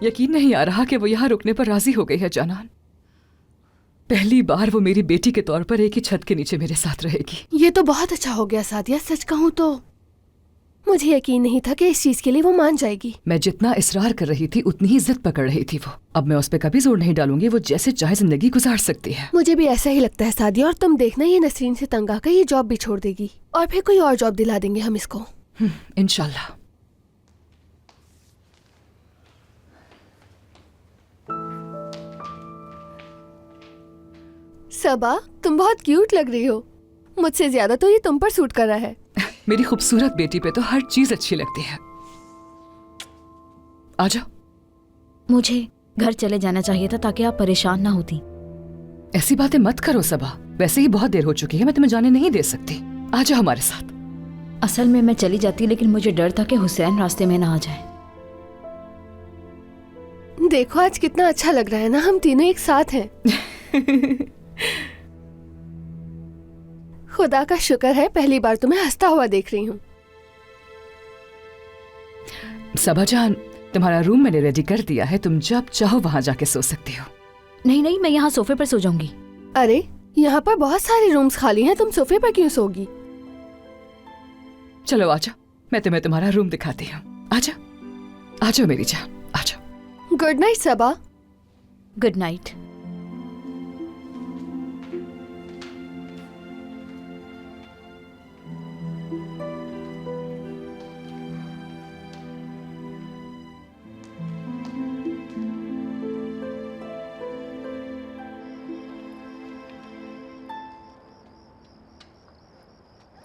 यकीन नहीं आ रहा कि वो यहाँ रुकने पर राजी हो गई है जानान। पहली बार वो मेरी बेटी के तौर पर एक ही छत के नीचे मेरे साथ रहेगी। ये तो बहुत अच्छा हो गया सादिया। सच कहूँ तो मुझे यकीन नहीं था कि इस चीज के लिए वो मान जाएगी। मैं जितना इसरार कर रही थी उतनी ही जिद पकड़ रही थी वो। अब मैं उस पर कभी जोर नहीं डालूंगी, वो जैसे चाहे जिंदगी गुजार सकती है। मुझे भी ऐसा ही लगता है सादिया। और तुम देखना, ये नसरीन से तंग आकर ये जॉब भी छोड़ देगी और फिर कोई और जॉब दिला देंगे हम इसको। इंशाल्लाह। सबा, तुम बहुत क्यूट लग रही हो। मुझसे ज्यादा तो ये तुम पर सूट कर रहा है। मेरी खूबसूरत बेटी पे तो हर चीज अच्छी लगती है। आ जाओ। मुझे घर चले जाना चाहिए था ताकि आप परेशान ना होती। ऐसी बातें मत करो सबा, वैसे ही बहुत देर हो चुकी है, मैं तुम्हें जाने नहीं दे सकती। आ जाओ हमारे साथ। असल में मैं चली जाती, लेकिन मुझे डर था कि हुसैन रास्ते में ना आ जाए। देखो आज कितना अच्छा लग रहा है ना, हम तीनों एक साथ हैं। खुदा का शुक्र है, पहली बार तुम्हें हंसता हुआ देख रही हूँ। सबा जान, तुम्हारा रूम मैंने रेडी कर दिया है, तुम जब चाहो वहां जाके सो सकती हो। नहीं नहीं, मैं यहाँ सोफे पर सो जाऊंगी। अरे यहाँ पर बहुत सारे रूम्स खाली हैं, तुम सोफे पर क्यों सोगी? चलो आ जाओ, मैं तुम्हें तुम्हारा रूम दिखाती हूँ। आ जाओ, आ जाओ मेरी जान, आ जाओ। Good night Saba. Good night.